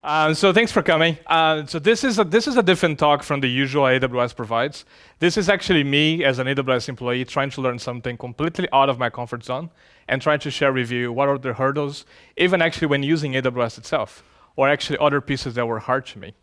So thanks for coming. So this is a different talk from the usual AWS provides. This is actually me as an AWS employee trying to learn something completely out of my comfort zone and trying to share with you what are the hurdles, even actually when using AWS itself, or actually other pieces that were hard to me.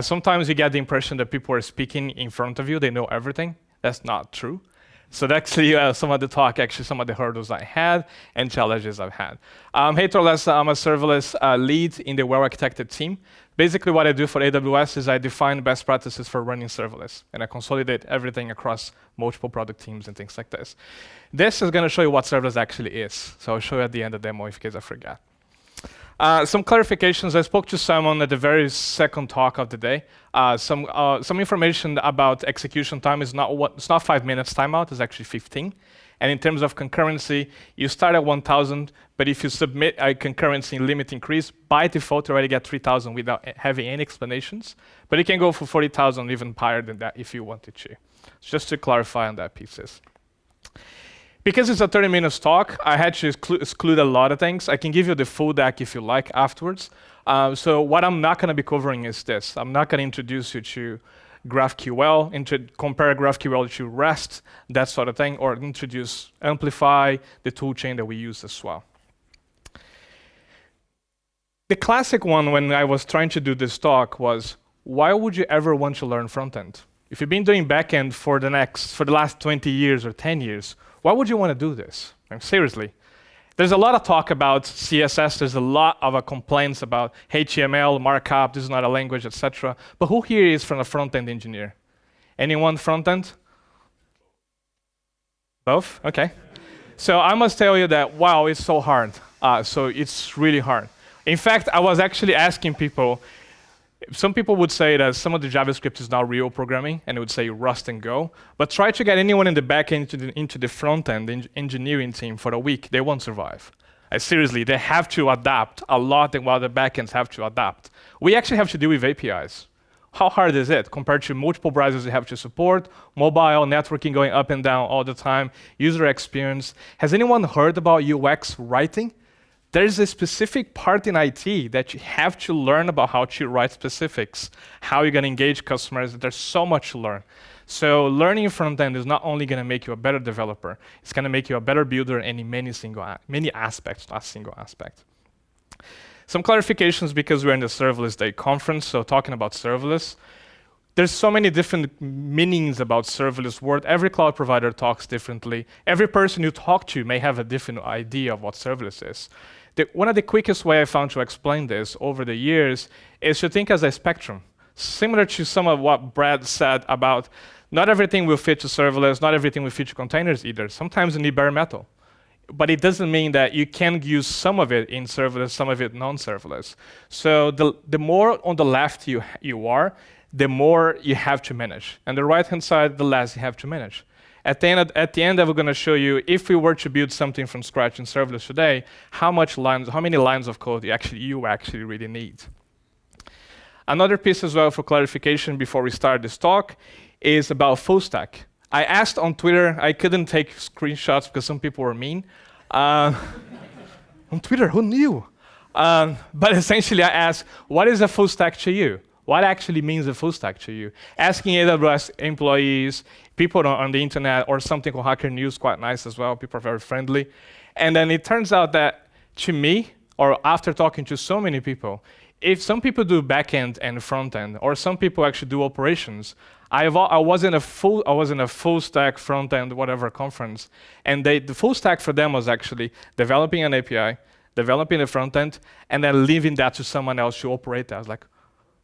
Sometimes you get the impression that people are speaking in front of you, they know everything. That's not true. So that's actually some of the talk, actually some of the hurdles I had and challenges I've had. Heitor Lessa, I'm a serverless lead in the well-architected team. Basically what I do for AWS is I define best practices for running serverless, and I consolidate everything across multiple product teams and things like this. This is going to show you what serverless actually is. So I'll show you at the end of the demo in case I forget. Some clarifications. I spoke to someone at the very second talk of the day. Some information about execution time is it's not 5 minutes timeout, it's actually 15. And in terms of concurrency, you start at 1,000, but if you submit a concurrency limit increase, by default you already get 3,000 without having any explanations. But you can go for 40,000, even higher than that if you wanted to. Just to clarify on that pieces. Because it's a 30-minute talk, I had to exclude a lot of things. I can give you the full deck if you like afterwards. So what I'm not going to be covering is this. I'm not going to introduce you to GraphQL, compare GraphQL to REST, that sort of thing, or introduce Amplify, the toolchain that we use as well. The classic one when I was trying to do this talk was, why would you ever want to learn front-end? If you've been doing back-end for the last 20 years or 10 years, why would you want to do this? Seriously. There's a lot of talk about CSS. There's a lot of complaints about HTML, markup, this is not a language, etc. But who here is from a front-end engineer? Anyone front-end? Both? Okay. So I must tell you that, wow, it's so hard. So it's really hard. In fact, I was actually asking people, some people would say that some of the JavaScript is not real programming, and it would say Rust and Go. But try to get anyone in the back end into the front end engineering team for a week, they won't survive. Seriously, they have to adapt a lot, and while the backends have to adapt. We actually have to deal with APIs. How hard is it compared to multiple browsers you have to support, mobile, networking going up and down all the time, user experience? Has anyone heard about UX writing? There's a specific part in IT that you have to learn about how to write specifics, how you're going to engage customers. There's so much to learn. So learning front-end is not only going to make you a better developer, it's going to make you a better builder in many aspects, not single aspect. Some clarifications because we're in the Serverless Day conference, so talking about serverless. There's so many different meanings about serverless word. Every cloud provider talks differently. Every person you talk to may have a different idea of what serverless is. One of the quickest way I found to explain this over the years is to think as a spectrum. Similar to some of what Brad said about not everything will fit to serverless, not everything will fit to containers either. Sometimes you need bare metal. But it doesn't mean that you can use some of it in serverless, some of it non-serverless. So the more on the left you are, the more you have to manage. And the right-hand side, the less you have to manage. At the end, I'm going to show you, if we were to build something from scratch in serverless today, how many lines of code you actually really need. Another piece as well for clarification before we start this talk is about full stack. I asked on Twitter, I couldn't take screenshots because some people were mean. On Twitter, who knew? But essentially I asked, what is a full stack to you? What actually means a full stack to you? Asking AWS employees, people on the internet, or something called Hacker News, quite nice as well. People are very friendly. And then it turns out that to me, or after talking to so many people, if some people do backend and frontend, or some people actually do operations, I was in a full stack front-end whatever conference, and the full stack for them was actually developing an API, developing a front-end, and then leaving that to someone else to operate that. I was like,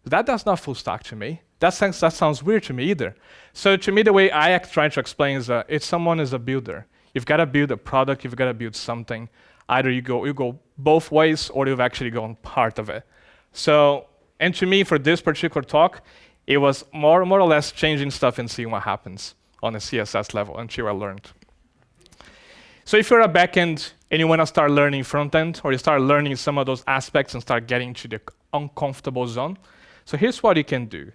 that's not full stack to me. That sounds weird to me either. So to me, the way I try to explain is if someone is a builder, you've got to build a product, you've got to build something. Either you go both ways, or you've actually gone part of it. So, and to me, for this particular talk, it was more or less changing stuff and seeing what happens on a CSS level until I learned. So if you're a backend and you want to start learning front-end, or you start learning some of those aspects and start getting to the uncomfortable zone, so here's what you can do.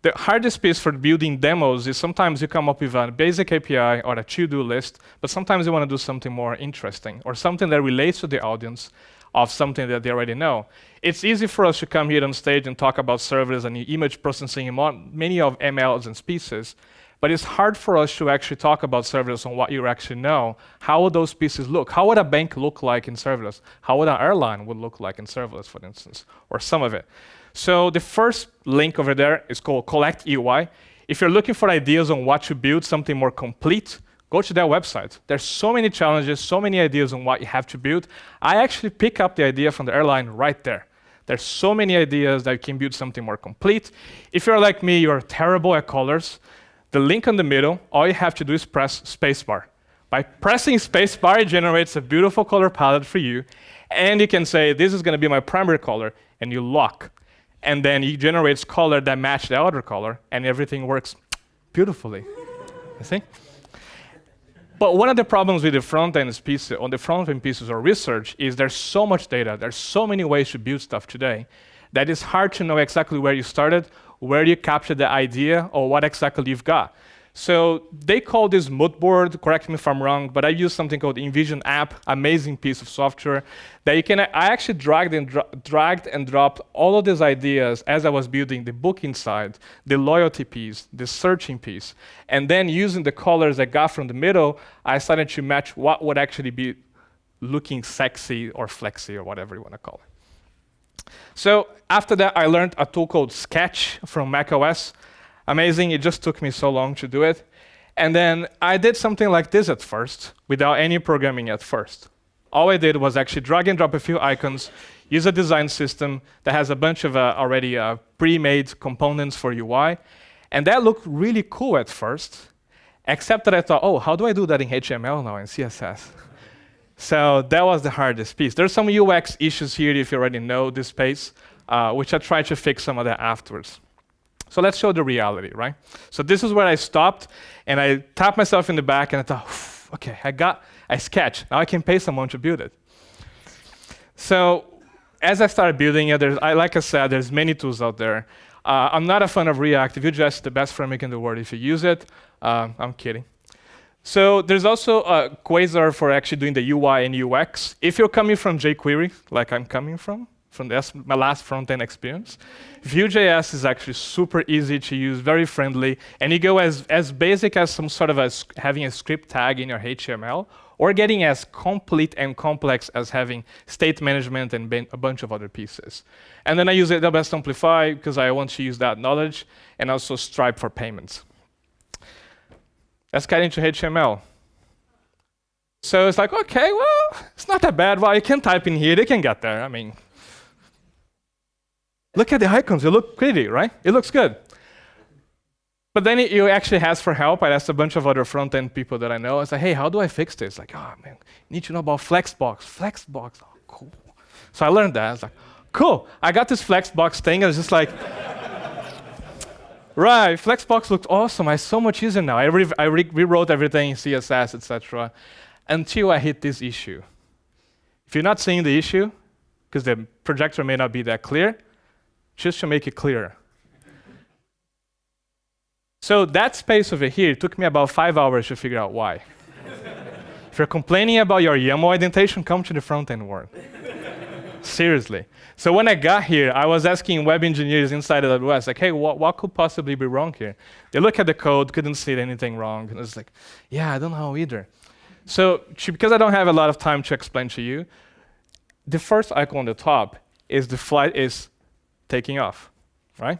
The hardest piece for building demos is sometimes you come up with a basic API or a to-do list, but sometimes you want to do something more interesting or something that relates to the audience, of something that they already know. It's easy for us to come here on stage and talk about servers and image processing and many of MLs and pieces, but it's hard for us to actually talk about serverless on what you actually know. How would those pieces look? How would a bank look like in serverless? How would an airline would look like in serverless, for instance, or some of it? So the first link over there is called Collect UI. If you're looking for ideas on what to build, something more complete, go to their website. There's so many challenges, so many ideas on what you have to build. I actually pick up the idea from the airline right there. There's so many ideas that you can build something more complete. If you're like me, you're terrible at colors. The link in the middle, all you have to do is press spacebar. By pressing spacebar, it generates a beautiful color palette for you. And you can say, this is going to be my primary color, and you lock. And then it generates color that match the other color, and everything works beautifully. You see? But one of the problems with the front-end pieces, on the front-end pieces of research, is there's so much data, there's so many ways to build stuff today, that it's hard to know exactly where you started, where you captured the idea, or what exactly you've got. So they call this mood board, correct me if I'm wrong, but I use something called Envision app, amazing piece of software that you can, I actually dragged and dropped all of these ideas as I was building the booking side, the loyalty piece, the searching piece. And then using the colors I got from the middle, I started to match what would actually be looking sexy or flexy or whatever you want to call it. So after that, I learned a tool called Sketch from macOS. Amazing, it just took me so long to do it. And then I did something like this at first, without any programming at first. All I did was actually drag and drop a few icons, use a design system that has a bunch of already pre-made components for UI. And that looked really cool at first, except that I thought, oh, how do I do that in HTML now, in CSS? So that was the hardest piece. There's some UX issues here if you already know this space, which I tried to fix some of that afterwards. So let's show the reality, right? So this is where I stopped, and I tapped myself in the back, and I thought, okay, I sketched. Now I can pay someone to build it. So as I started building it, like I said, there's many tools out there. I'm not a fan of React. Vue.js is the best framework in the world if you use it. I'm kidding. So there's also Quasar for actually doing the UI and UX. If you're coming from jQuery, like I'm coming from my last front-end experience, Vue.js is actually super easy to use, very friendly, and you go as basic as some sort of having a script tag in your HTML, or getting as complete and complex as having state management and a bunch of other pieces. And then I use AWS Amplify because I want to use that knowledge, and also Stripe for payments. Let's get into HTML. So it's like, okay, well, it's not that bad. Well, you can type in here, they can get there. I mean, look at the icons, they look pretty, right? It looks good. But then it actually asks for help. I asked a bunch of other front-end people that I know. I said, hey, how do I fix this? Like, oh man, you need to know about Flexbox. Flexbox, oh, cool. So I learned that. I was like, cool, I got this Flexbox thing. I was just like, right, Flexbox looked awesome. It's so much easier now. I rewrote everything in CSS, etc. Until I hit this issue. If you're not seeing the issue, because the projector may not be that clear, just to make it clearer. So that space over here, it took me about 5 hours to figure out why. If you're complaining about your YAML indentation, come to the front-end world. Seriously. So when I got here, I was asking web engineers inside of AWS, like, hey, what could possibly be wrong here? They look at the code, couldn't see anything wrong. And it's like, yeah, I don't know either. So because I don't have a lot of time to explain to you, the first icon on the top is the flight is taking off, right?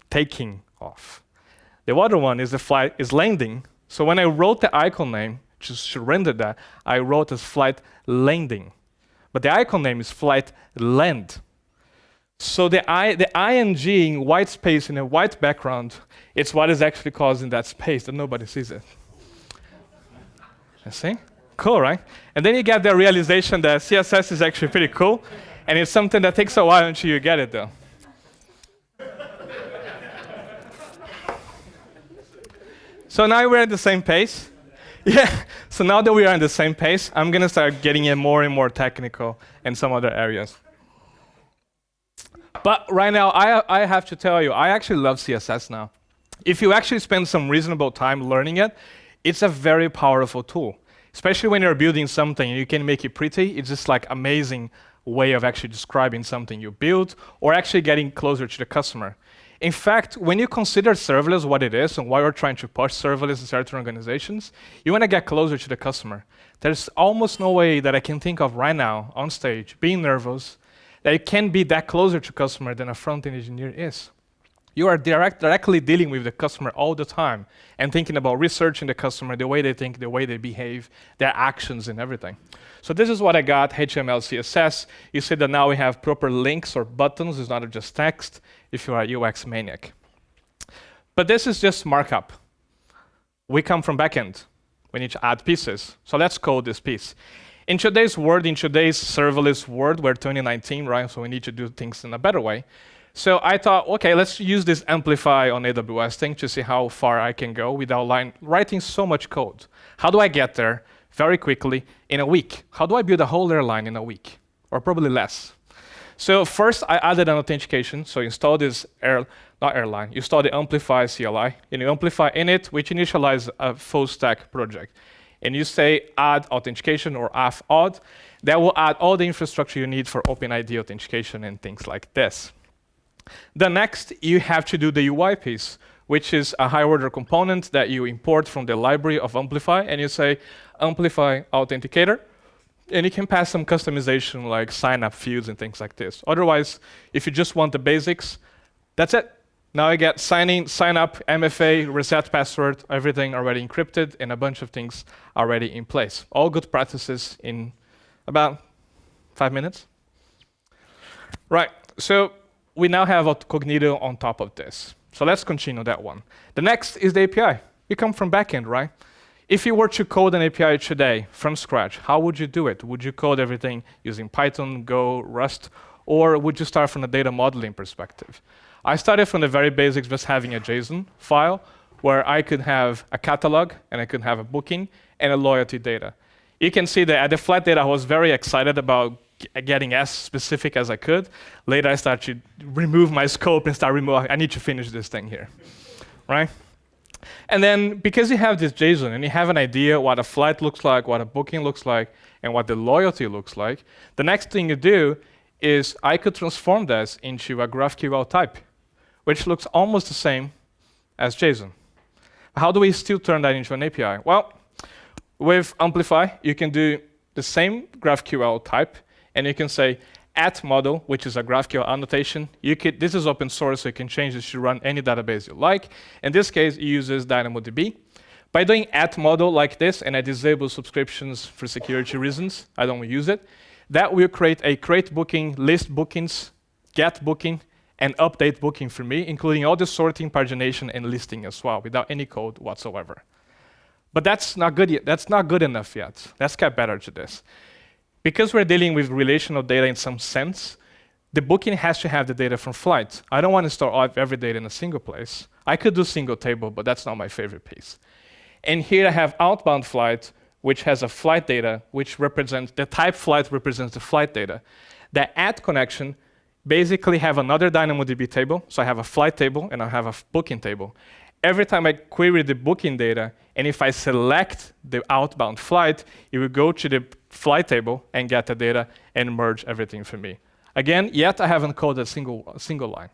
Taking off. The other one is the flight is landing. So when I wrote the icon name, just to render that, I wrote as flight landing. But the icon name is flight land. So the ing in white space in a white background, it's what is actually causing that space that nobody sees it. You see? Cool, right? And then you get the realization that CSS is actually pretty cool, and it's something that takes a while until you get it, though. So now we're at the same pace. Yeah, so now that we are on the same pace, I'm going to start getting in more and more technical in some other areas. But right now, I have to tell you, I actually love CSS now. If you actually spend some reasonable time learning it, it's a very powerful tool. Especially when you're building something and you can make it pretty, it's just like amazing way of actually describing something you built or actually getting closer to the customer. In fact, when you consider serverless what it is and why we're trying to push serverless in certain organizations, you want to get closer to the customer. There's almost no way that I can think of right now on stage, being nervous, that you can be that closer to customer than a front-end engineer is. You are directly dealing with the customer all the time and thinking about researching the customer, the way they think, the way they behave, their actions and everything. So this is what I got, HTML, CSS. You see that now we have proper links or buttons. It's not just text if you are a UX maniac. But this is just markup. We come from backend. We need to add pieces. So let's code this piece. In today's world, in today's serverless world, we're 2019, right? So we need to do things in a better way. So I thought, okay, let's use this Amplify on AWS thing to see how far I can go without writing so much code. How do I get there very quickly in a week? How do I build a whole airline in a week? Or probably less. So first, I added an authentication. So install this airline. You install the Amplify CLI, and you Amplify init, which initialize a full stack project. And you say add authentication or auth. That will add all the infrastructure you need for OpenID authentication and things like this. The next, you have to do the UI piece, which is a high-order component that you import from the library of Amplify, and you say Amplify Authenticator, and you can pass some customization like sign-up fields and things like this. Otherwise, if you just want the basics, that's it. Now I get sign up, MFA, reset password, everything already encrypted, and a bunch of things already in place. All good practices in about 5 minutes. Right, so we now have Cognito on top of this. So let's continue that one. The next is the API. You come from backend, right? If you were to code an API today from scratch, how would you do it? Would you code everything using Python, Go, Rust, or would you start from a data modeling perspective? I started from the very basics, just having a JSON file where I could have a catalog and I could have a booking and a loyalty data. You can see that at the flat data, I was very excited about getting as specific as I could. Later, I started to remove my scope and start removing, I need to finish this thing here, right? And then because you have this JSON and you have an idea what a flight looks like, what a booking looks like, and what the loyalty looks like, the next thing you do is I could transform this into a GraphQL type, which looks almost the same as JSON. How do we still turn that into an API? Well, with Amplify, you can do the same GraphQL type, and you can say @model, which is a GraphQL annotation. This is open source, so you can change this to run any database you like. In this case, it uses DynamoDB. By doing @model like this, and I disable subscriptions for security reasons, I don't use it, that will create a create booking, list bookings, get booking, and update booking for me, including all the sorting, pagination, and listing as well, without any code whatsoever. But that's not good yet. That's not good enough yet. Let's get better to this. Because we're dealing with relational data in some sense, the booking has to have the data from flight. I don't want to store every data in a single place. I could do single table, but that's not my favorite piece. And here I have outbound flight, which has a flight data, which represents, the type flight represents the flight data. The add connection basically have another DynamoDB table. So I have a flight table and I have a booking table. Every time I query the booking data, and if I select the outbound flight, it will go to the flight table and get the data and merge everything for me. Again, yet I haven't coded a single line.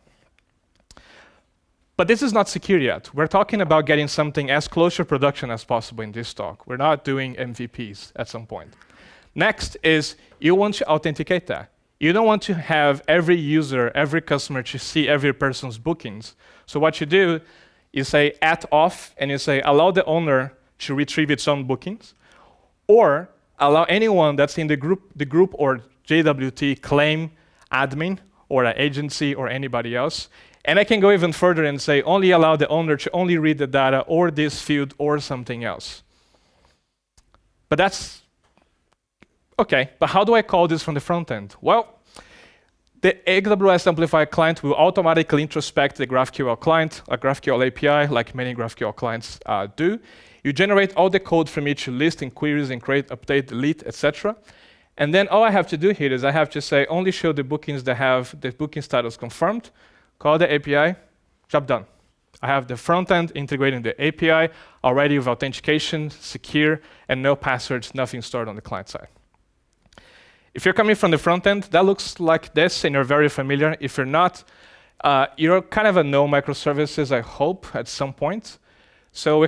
But this is not secure yet. We're talking about getting something as close to production as possible in this talk. We're not doing MVPs at some point. Next is you want to authenticate that. You don't want to have every user, every customer to see every person's bookings. So what you do, you say @auth, and you say allow the owner to retrieve its own bookings, or allow anyone that's in the group or JWT claim admin or an agency or anybody else. And I can go even further and say only allow the owner to only read the data or this field or something else. But that's okay, but how do I call this from the front end? Well, the AWS Amplify client will automatically introspect the GraphQL client, a GraphQL API, like many GraphQL clients do. You generate all the code from each list and queries and create, update, delete, etc. And then all I have to do here is I have to say only show the bookings that have the booking status confirmed, call the API, job done. I have the front end integrating the API already with authentication, secure, and no passwords, nothing stored on the client side. If you're coming from the front end, that looks like this, and you're very familiar. If you're not, you're kind of a know microservices, I hope, at some point. So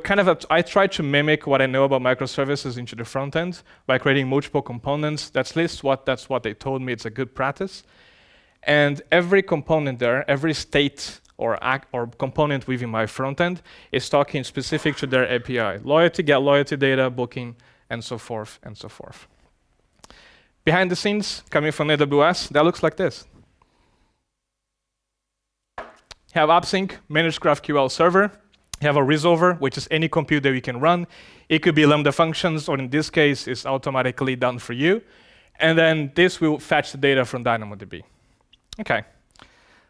I try to mimic what I know about microservices into the front end by creating multiple components. That's what they told me. It's a good practice. And every component there, every state or component within my front end is talking specific to their API. Loyalty, get loyalty data, booking, and so forth, and so forth. Behind the scenes, coming from AWS, that looks like this. You have AppSync, managed GraphQL Server. You have a resolver, which is any compute that you can run. It could be Lambda functions, or in this case, it's automatically done for you. And then this will fetch the data from DynamoDB. Okay,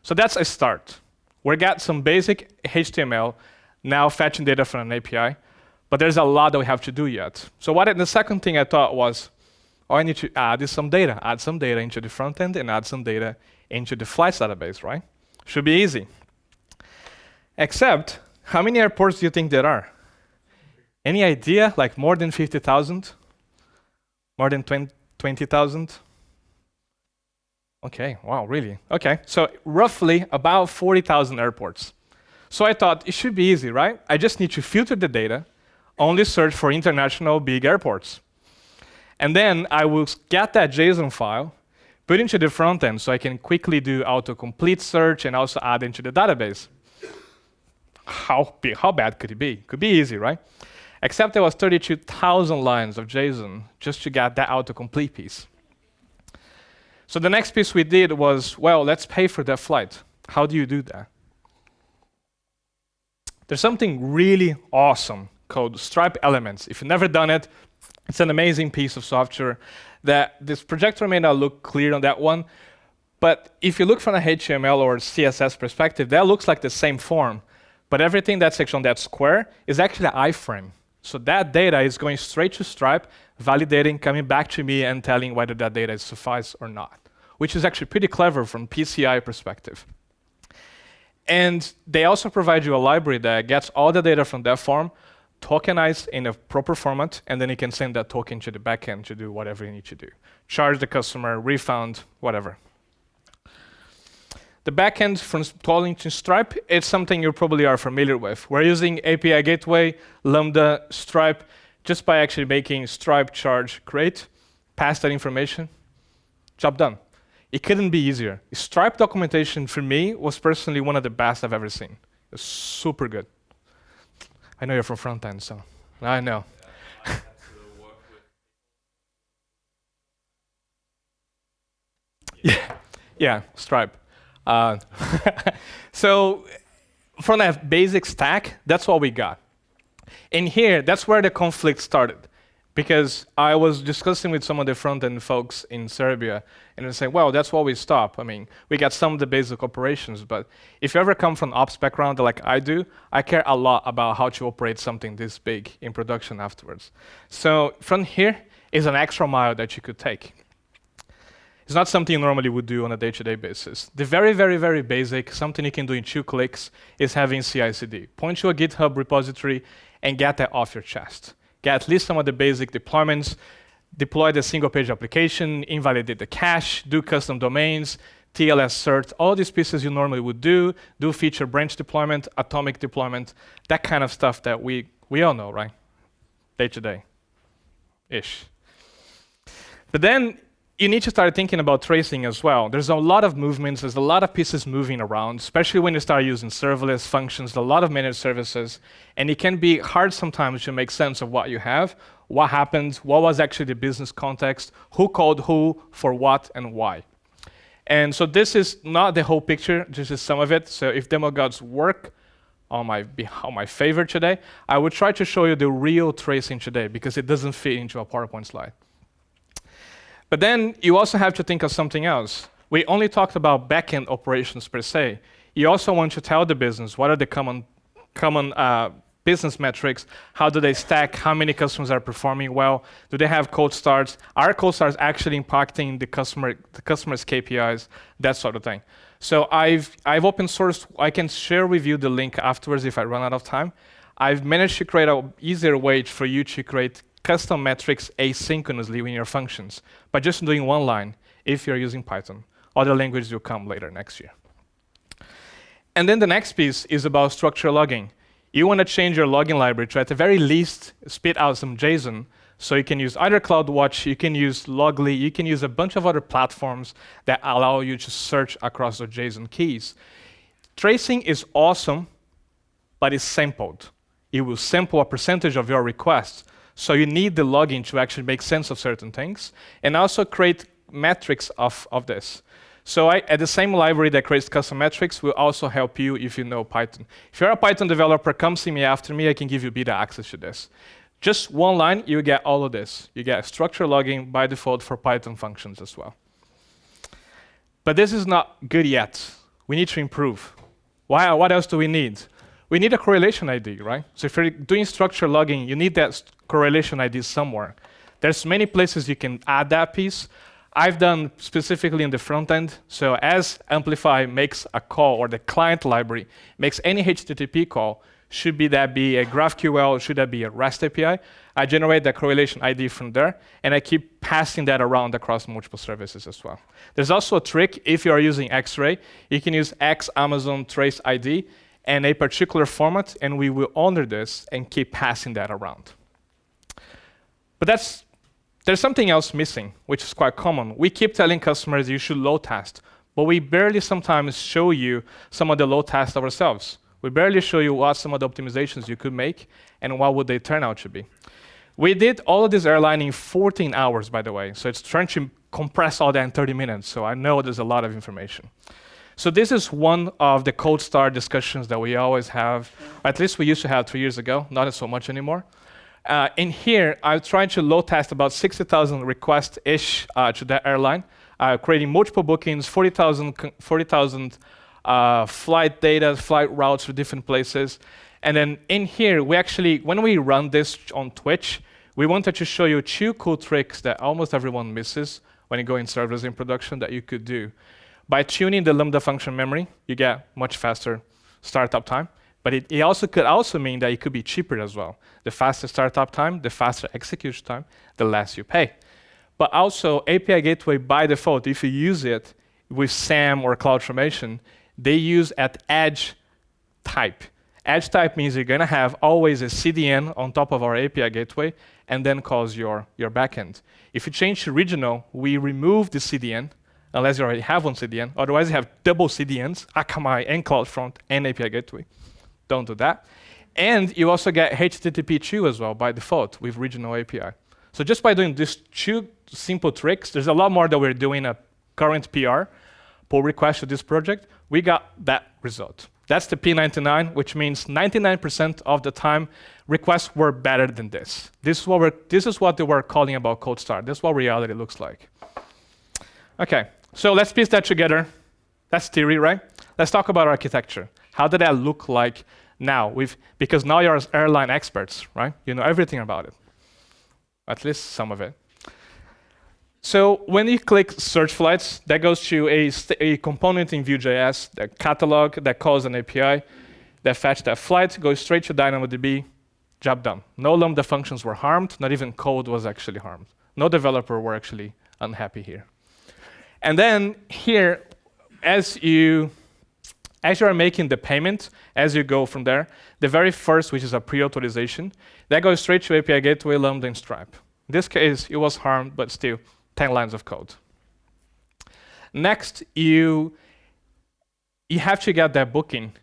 so that's a start. We got some basic HTML, now fetching data from an API, but there's a lot that we have to do yet. So the second thing I thought was, I need to add some data into the front end and add some data into the flights database, right? Should be easy. Except, how many airports do you think there are? Any idea? Like more than 50,000? More than 20,000? Okay, wow, really? Okay, so roughly about 40,000 airports. So I thought it should be easy, right? I just need to filter the data, only search for international big airports. And then I will get that JSON file, put it into the front end so I can quickly do autocomplete search and also add into the database. How bad could it be? Could be easy, right? Except there was 32,000 lines of JSON just to get that autocomplete piece. So the next piece we did was, well, let's pay for that flight. How do you do that? There's something really awesome called Stripe Elements. If you've never done it, it's an amazing piece of software that this projector may not look clear on that one, but if you look from a HTML or CSS perspective, that looks like the same form, but everything that's actually on that square is actually an iframe. So that data is going straight to Stripe, validating, coming back to me and telling whether that data is suffice or not, which is actually pretty clever from PCI perspective. And they also provide you a library that gets all the data from that form, tokenized in a proper format, and then you can send that token to the backend to do whatever you need to do. Charge the customer, refund, whatever. The backend from calling to Stripe, it's something you probably are familiar with. We're using API Gateway, Lambda, Stripe, just by actually making Stripe charge create, pass that information, job done. It couldn't be easier. Stripe documentation for me was personally one of the best I've ever seen. It was super good. I know you're from front end, so I know. Yeah, Stripe. So from that basic stack, that's what we got. And here, that's where the conflict started. Because I was discussing with some of the front-end folks in Serbia, and they say, well, that's why we stop. I mean, we got some of the basic operations, but if you ever come from an ops background like I do, I care a lot about how to operate something this big in production afterwards. So from here is an extra mile that you could take. It's not something you normally would do on a day-to-day basis. The very, very, very basic, something you can do in 2 clicks, is having CI/CD. Point to a GitHub repository and get that off your chest. Get at least some of the basic deployments, deploy the single-page application, invalidate the cache, do custom domains, TLS cert, all these pieces you normally would do feature branch deployment, atomic deployment, that kind of stuff that we all know, right? Day-to-day-ish. But then you need to start thinking about tracing as well. There's a lot of movements, there's a lot of pieces moving around, especially when you start using serverless functions, a lot of managed services, and it can be hard sometimes to make sense of what you have, what happened, what was actually the business context, who called who, for what, and why. And so this is not the whole picture, this is some of it. So if demagogues work on my favor today, I would try to show you the real tracing today because it doesn't fit into a PowerPoint slide. But then you also have to think of something else. We only talked about backend operations per se. You also want to tell the business what are the common business metrics, how do they stack, how many customers are performing well, do they have cold starts, are cold starts actually impacting the customer's KPIs, that sort of thing. So I've open sourced, I can share with you the link afterwards if I run out of time. I've managed to create an easier way for you to create custom metrics asynchronously in your functions by just doing one line if you're using Python. Other languages will come later next year. And then the next piece is about structured logging. You want to change your logging library to, at the very least, spit out some JSON. So you can use either CloudWatch, you can use Loggly, you can use a bunch of other platforms that allow you to search across the JSON keys. Tracing is awesome, but it's sampled. It will sample a percentage of your requests. So you need the logging to actually make sense of certain things and also create metrics of this. So at the same library that creates custom metrics will also help you if you know Python. If you're a Python developer, come see me after me. I can give you beta access to this. Just one line, you get all of this. You get structured logging by default for Python functions as well. But this is not good yet. We need to improve. What else do we need? We need a correlation ID, right? So if you're doing structured logging, you need that correlation ID somewhere. There's many places you can add that piece. I've done specifically in the front end. So as Amplify makes a call, or the client library makes any HTTP call, should that be a GraphQL, should that be a REST API, I generate the correlation ID from there, and I keep passing that around across multiple services as well. There's also a trick, if you are using X-Ray, you can use X Amazon Trace ID and a particular format, and we will honor this and keep passing that around. But there's something else missing, which is quite common. We keep telling customers you should load test, but we barely sometimes show you some of the load tests ourselves. We barely show you what some of the optimizations you could make and what would they turn out to be. We did all of this airline in 14 hours, by the way, so it's trying to compress all that in 30 minutes, so I know there's a lot of information. So this is one of the cold start discussions that we always have, or at least we used to have 3 years ago, not so much anymore. In here, I'm trying to load test about 60,000 requests-ish to that airline, creating multiple bookings, 40,000 flight data, flight routes to different places. And then in here, we actually, when we run this on Twitch, we wanted to show you 2 cool tricks that almost everyone misses when you go in serverless in production that you could do. By tuning the Lambda function memory, you get much faster startup time. But it could also mean that it could be cheaper as well. The faster startup time, the faster execution time, the less you pay. But also, API Gateway by default, if you use it with SAM or CloudFormation, they use at edge type. Edge type means you're going to have always a CDN on top of our API Gateway and then calls your backend. If you change to regional, we remove the CDN, unless you already have one CDN. Otherwise, you have double CDNs, Akamai and CloudFront and API Gateway. Don't do that. And you also get HTTP2 as well by default with regional API. So just by doing these 2 simple tricks, there's a lot more that we're doing at current PR, pull request to this project, we got that result. That's the P99, which means 99% of the time requests were better than this. This is what they were calling about cold start. This is what reality looks like. Okay, so let's piece that together. That's theory, right? Let's talk about architecture. How did that look like now? Because now you're airline experts, right? You know everything about it, at least some of it. So when you click search flights, that goes to a component in Vue.js, the catalog that calls an API, that fetch that flight, goes straight to DynamoDB, job done. No Lambda functions were harmed, not even code was actually harmed. No developer were actually unhappy here. And then here, as you are making the payment, as you go from there, the very first, which is a pre-authorization, that goes straight to API Gateway, Lambda, and Stripe. In this case, it was harmed, but still, 10 lines of code. Next, you have to get that booking.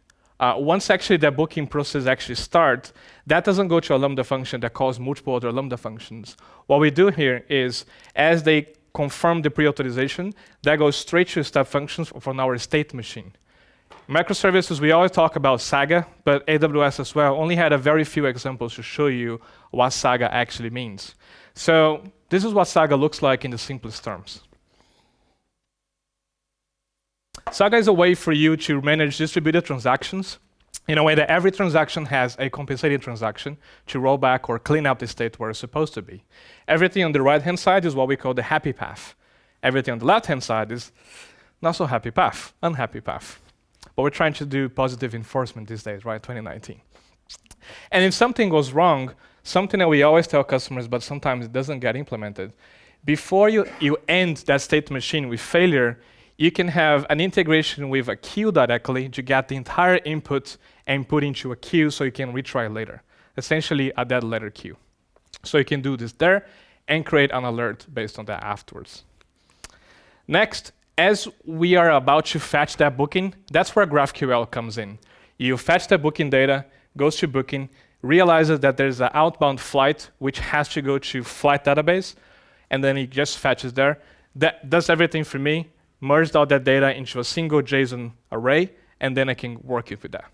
Once actually that booking process actually starts, that doesn't go to a Lambda function that calls multiple other Lambda functions. What we do here is, as they confirm the pre-authorization, that goes straight to step functions from our state machine. Microservices, we always talk about Saga, but AWS as well only had a very few examples to show you what Saga actually means. So this is what Saga looks like in the simplest terms. Saga is a way for you to manage distributed transactions in a way that every transaction has a compensating transaction to roll back or clean up the state where it's supposed to be. Everything on the right-hand side is what we call the happy path. Everything on the left-hand side is not so happy path, unhappy path. But we're trying to do positive enforcement these days, right? 2019. And if something goes wrong, something that we always tell customers, but sometimes it doesn't get implemented. Before you end that state machine with failure, you can have an integration with a queue directly to get the entire input and put into a queue so you can retry later. Essentially, a dead letter queue. So you can do this there and create an alert based on that afterwards. Next, as we are about to fetch that booking, that's where GraphQL comes in. You fetch the booking data, goes to booking, realizes that there's an outbound flight which has to go to flight database, and then it just fetches there. That does everything for me, merged all that data into a single JSON array, and then I can work with that.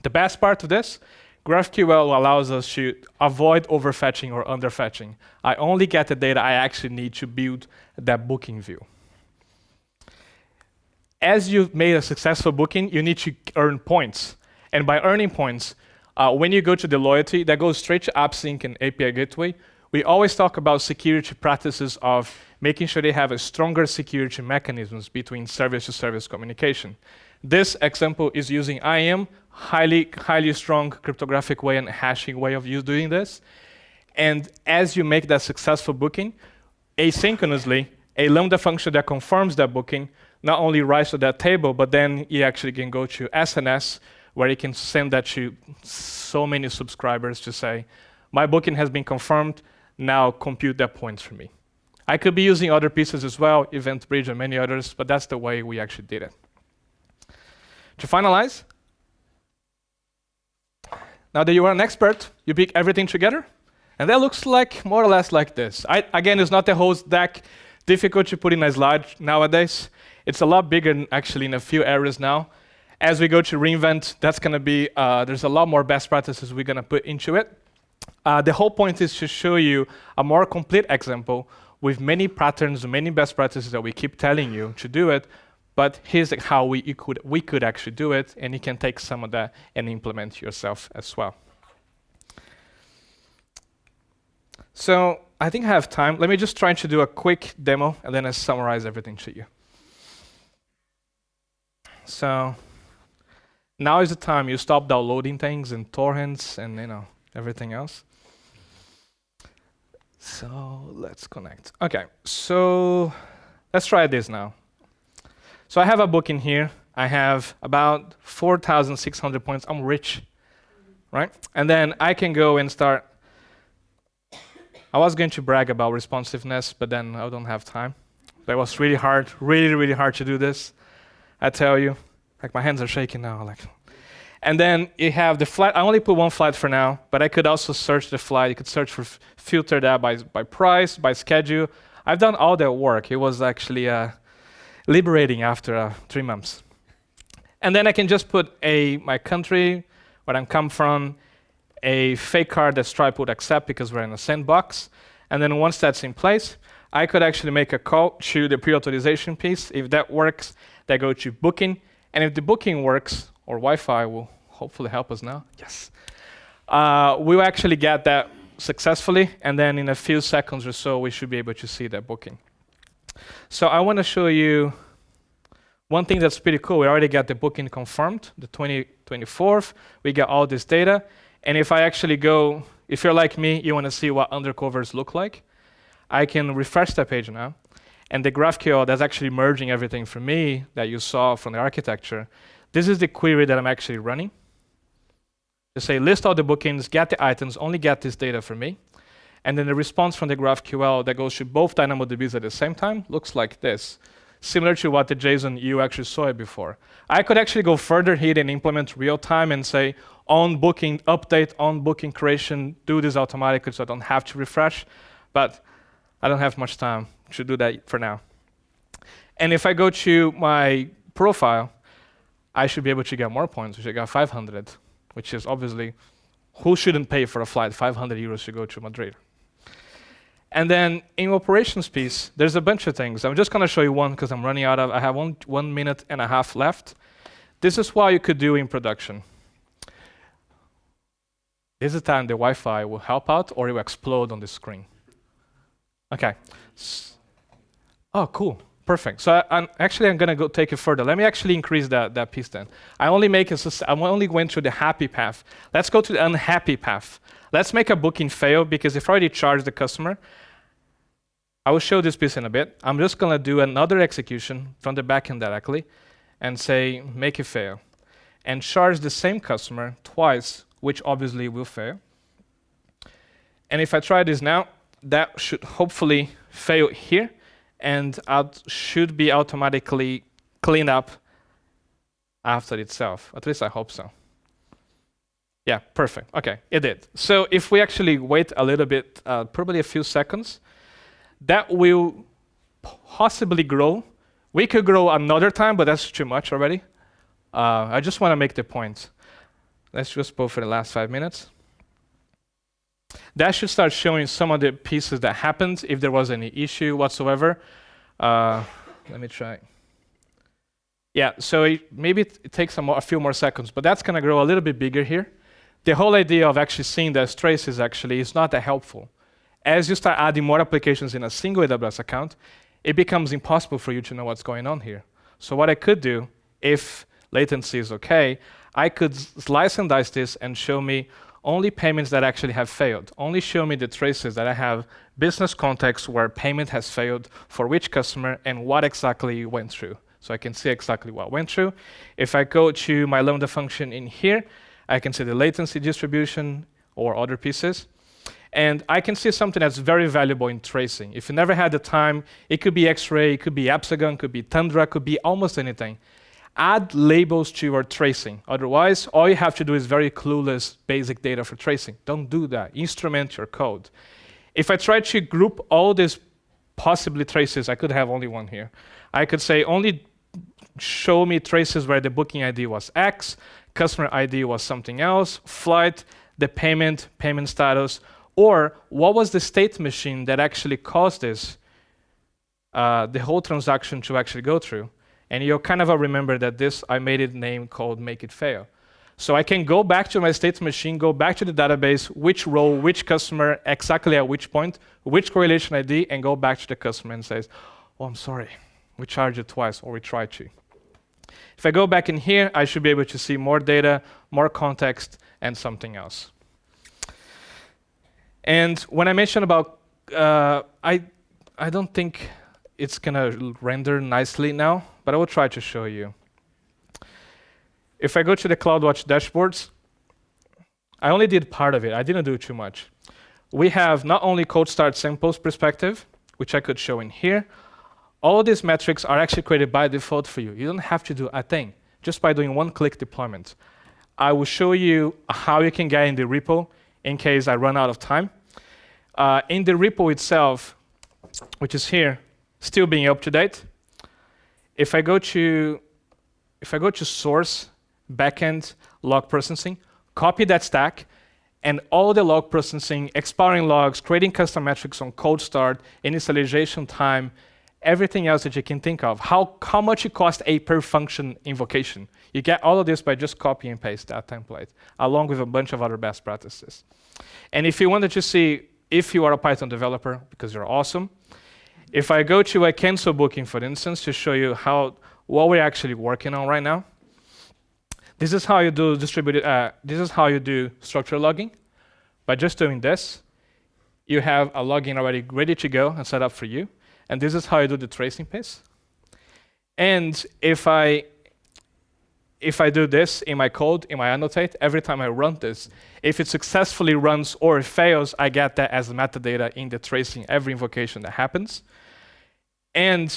The best part of this, GraphQL allows us to avoid overfetching or underfetching. I only get the data I actually need to build that booking view. As you've made a successful booking, you need to earn points. And by earning points, when you go to the loyalty, that goes straight to AppSync and API Gateway. We always talk about security practices of making sure they have a stronger security mechanisms between service-to-service communication. This example is using IAM, highly strong cryptographic way and hashing way of doing this. And as you make that successful booking, asynchronously, a Lambda function that confirms that booking not only writes to that table, but then you actually can go to SNS, where you can send that to so many subscribers to say, my booking has been confirmed, now compute that points for me. I could be using other pieces as well, Event Bridge and many others, but that's the way we actually did it. To finalize, now that you are an expert, you pick everything together, and that looks like more or less like this. Again, it's not the whole stack, difficult to put in a slide nowadays. It's a lot bigger actually in a few areas now. As we go to reInvent, that's going to be, there's a lot more best practices we're going to put into it. The whole point is to show you a more complete example with many patterns, many best practices that we keep telling you to do it, but here's how we could actually do it, and you can take some of that and implement yourself as well. So I think I have time. Let me just try to do a quick demo, and then I summarize everything to you. So now is the time you stop downloading things and torrents and everything else. So let's connect. Okay, so let's try this now. So I have a booking here. I have about 4,600 points. I'm rich, right? And then I can go and start. I was going to brag about responsiveness, but then I don't have time. That was really hard, really hard to do this. I tell you, like my hands are shaking now. And then you have the flight. I only put one flight for now, but I could also search the flight. You could search for filter that by price, by schedule. I've done all that work. It was actually liberating after 3 months. And then I can just put my country, where I'm come from, a fake card that Stripe would accept because we're in a sandbox. And then once that's in place, I could actually make a call to the pre-authorization piece. If that works, they go to booking. And if the booking works, or Wi-Fi will hopefully help us now. Yes. We'll actually get that successfully, and then in a few seconds or so, we should be able to see that booking. So I want to show you one thing that's pretty cool. We already got the booking confirmed, the 24th. We got all this data. And if I actually go, if you're like me, you want to see what undercovers look like, I can refresh that page now. And the GraphQL that's actually merging everything for me that you saw from the architecture, this is the query that I'm actually running. To say list all the bookings, get the items, only get this data for me. And then the response from the GraphQL that goes to both DynamoDBs at the same time looks like this, similar to what the JSON you actually saw it before. I could actually go further here and implement real time and say on booking update, on booking creation, do this automatically so I don't have to refresh, but I don't have much time to do that for now. And if I go to my profile, I should be able to get more points, which I got 500, which is obviously, who shouldn't pay for a flight, 500 euros to go to Madrid? And then in operations piece, there's a bunch of things. I'm just going to show you one because I'm running out of, I have 1 minute and a half left. This is what you could do in production. This is the time the Wi-Fi will help out or it will explode on the screen. Okay. Oh, cool. Perfect. So I'm going to go take it further. Let me actually increase that piece then. I only went through the happy path. Let's go to the unhappy path. Let's make a booking fail, because if I already charged the customer, I will show this piece in a bit. I'm just going to do another execution from the backend directly and say, make it fail, and charge the same customer twice, which obviously will fail. And if I try this now, that should hopefully fail here, and it should be automatically cleaned up after itself. At least I hope so. Yeah, perfect. OK, it did. So if we actually wait a little bit, probably a few seconds, that will possibly grow. We could grow another time, but that's too much already. I just want to make the point. Let's just go for the last 5 minutes. That should start showing some of the pieces that happened, if there was any issue whatsoever. Let me try. Yeah, so maybe it takes a few more seconds, but that's going to grow a little bit bigger here. The whole idea of actually seeing those traces actually is not that helpful. As you start adding more applications in a single AWS account, it becomes impossible for you to know what's going on here. So what I could do, if latency is OK, I could slice and dice this and show me only payments that actually have failed. Only show me the traces that I have business context where payment has failed for which customer and what exactly went through. So I can see exactly what went through. If I go to my Lambda function in here, I can see the latency distribution or other pieces. And I can see something that's very valuable in tracing. If you never had the time, it could be X-Ray, it could be Absagon, it could be Tundra, it could be almost anything. Add labels to your tracing. Otherwise, all you have to do is very clueless basic data for tracing. Don't do that. Instrument your code. If I try to group all these possibly traces, I could have only one here. I could say only show me traces where the booking ID was X, customer ID was something else, flight, the payment status, or what was the state machine that actually caused this, the whole transaction to actually go through. And you'll kind of remember that this, I made it name called make it fail. So I can go back to my state machine, go back to the database, which row, which customer, exactly at which point, which correlation ID, and go back to the customer and says, oh, I'm sorry, we charged you twice, or we tried to. If I go back in here, I should be able to see more data, more context, and something else. And when I mentioned about, I don't think it's going to render nicely now, but I will try to show you. If I go to the CloudWatch dashboards, I only did part of it. I didn't do too much. We have not only cold start samples perspective, which I could show in here. All of these metrics are actually created by default for you. You don't have to do a thing, just by doing one-click deployment. I will show you how you can get in the repo in case I run out of time. In the repo itself, which is here, still being up to date. If I go to source, backend, log processing, copy that stack, and all the log processing, expiring logs, creating custom metrics on cold start, initialization time, everything else that you can think of, how much it costs a per function invocation. You get all of this by just copy and paste that template, along with a bunch of other best practices. And if you wanted to see if you are a Python developer, because you're awesome, if I go to a cancel booking, for instance, to show you what we're actually working on right now, this is how you do this is how you do structured logging. By just doing this, you have a login already ready to go and set up for you. And this is how you do the tracing piece. And if I do this in my code, in my annotate, every time I run this, if it successfully runs or it fails, I get that as metadata in the tracing every invocation that happens. And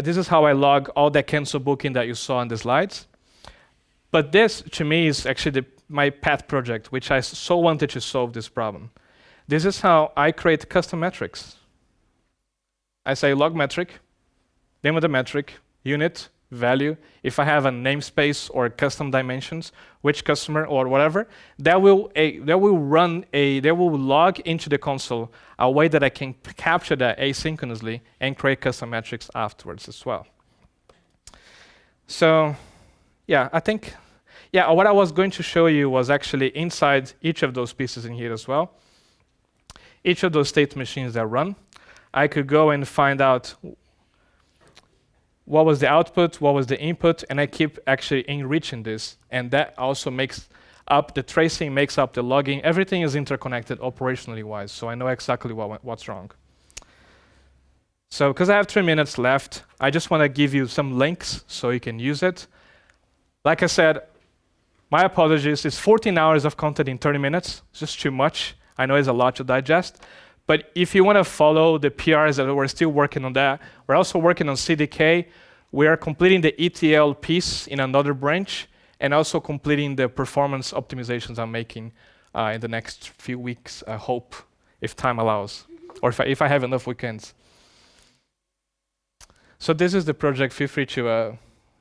this is how I log all that cancel booking that you saw on the slides. But this, to me, is actually my pet project, which I so wanted to solve this problem. This is how I create custom metrics. I say log metric, name of the metric, unit, value. If I have a namespace or custom dimensions, which customer or whatever, that will log into the console a way that I can capture that asynchronously and create custom metrics afterwards as well. So, yeah, I think, what I was going to show you was actually inside each of those pieces in here as well. Each of those state machines that run, I could go and find out what was the output, what was the input, and I keep actually enriching this. And that also makes up the tracing, makes up the logging. Everything is interconnected operationally wise, so I know exactly what's wrong. So because I have 3 minutes left, I just want to give you some links so you can use it. Like I said, my apologies, it's 14 hours of content in 30 minutes. It's just too much. I know it's a lot to digest. But if you want to follow the PRs that we're still working on that, we're also working on CDK. We are completing the ETL piece in another branch and also completing the performance optimizations I'm making in the next few weeks, I hope, if time allows, or if I have enough weekends. So this is the project. Feel free to,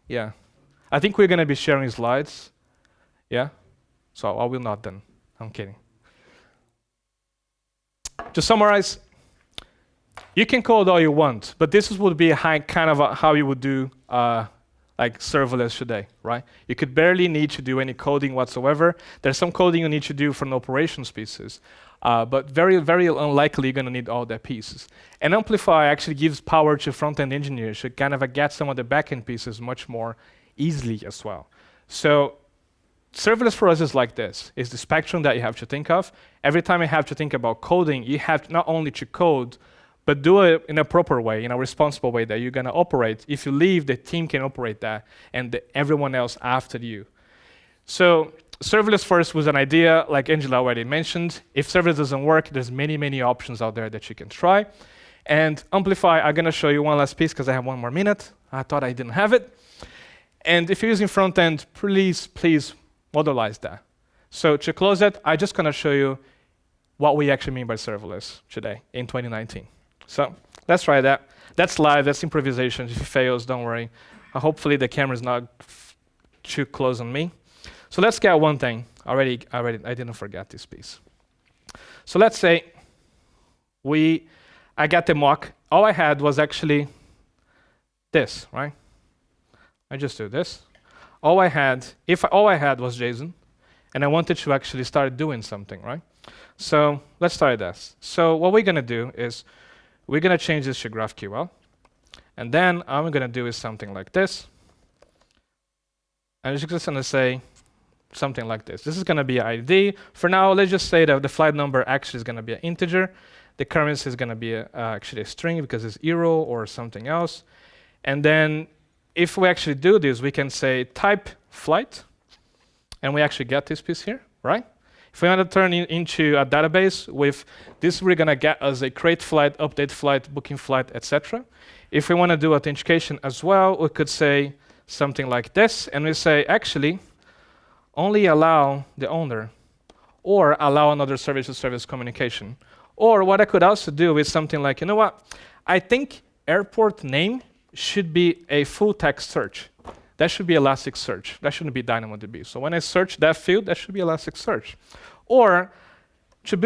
yeah. I think we're going to be sharing slides. Yeah? So I will not then. I'm kidding. To summarize, you can code all you want, but this would be kind of how you would do like serverless today, right? You could barely need to do any coding whatsoever. There's some coding you need to do for an operations pieces, but very, very unlikely you're going to need all the pieces. And Amplify actually gives power to front-end engineers to kind of get some of the back-end pieces much more easily as well. So serverless for us is like this. It's the spectrum that you have to think of. Every time you have to think about coding, you have not only to code, but do it in a proper way, in a responsible way that you're going to operate. If you leave, the team can operate that, and everyone else after you. So serverless first was an idea, like Angela already mentioned. If serverless doesn't work, there's many, many options out there that you can try. And Amplify, I'm going to show you one last piece because I have 1 more minute. I thought I didn't have it. And if you're using front end, please modelize that. So to close it, I'm just going to show you what we actually mean by serverless today in 2019. So let's try that. That's live, that's improvisation. If it fails, don't worry. Hopefully the camera's not too close on me. So let's get one thing. I didn't forget this piece. So let's say I got the mock. All I had was actually this, right? I just do this. All I had was JSON, and I wanted to actually start doing something, right? So let's try this. So what we're going to do is we're going to change this to GraphQL, and then all I'm going to do is something like this. I'm just going to say something like this. This is going to be an ID. For now, let's just say that the flight number actually is going to be an integer. The currency is going to be actually a string because it's euro or something else. And then if we actually do this, we can say type flight, and we actually get this piece here, right? If we want to turn it into a database with this, we're going to get us a create flight, update flight, booking flight, etc. If we want to do authentication as well, we could say something like this, and we say, actually, only allow the owner, or allow another service-to-service communication. Or what I could also do is something like, you know what? I think airport name should be a full text search. That should be Elasticsearch. That shouldn't be DynamoDB. So when I search that field, that should be Elasticsearch. Or to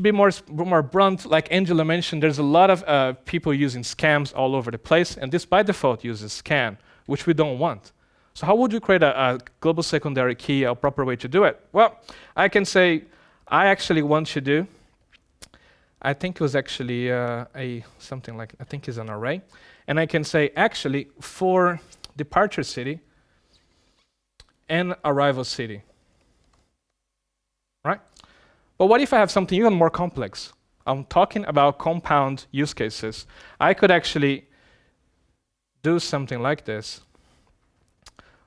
be more blunt, like Angela mentioned, there's a lot of people using scams all over the place, and this by default uses scan, which we don't want. So how would you create a global secondary key, a proper way to do it? Well, I can say, I actually want to do, I think it was actually something like, I think it's an array. And I can say, actually, for departure city and arrival city, right? But what if I have something even more complex? I'm talking about compound use cases. I could actually do something like this,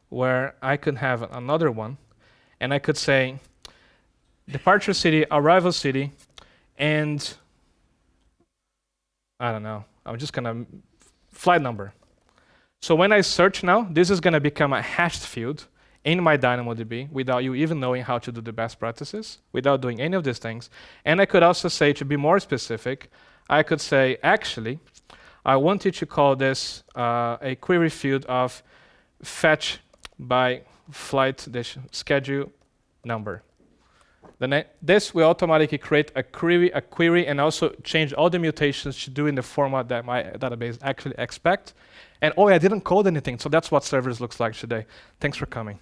where I could have another one, and I could say departure city, arrival city, and I don't know, I'm just gonna flight number. So when I search now, this is gonna become a hashed field in my DynamoDB without you even knowing how to do the best practices, without doing any of these things. And I could also say, to be more specific, I could say, actually, I want you to call this a query field of fetch by flight schedule number. Then this will automatically create a query and also change all the mutations to do in the format that my database actually expects. And I didn't code anything, so that's what servers looks like today. Thanks for coming.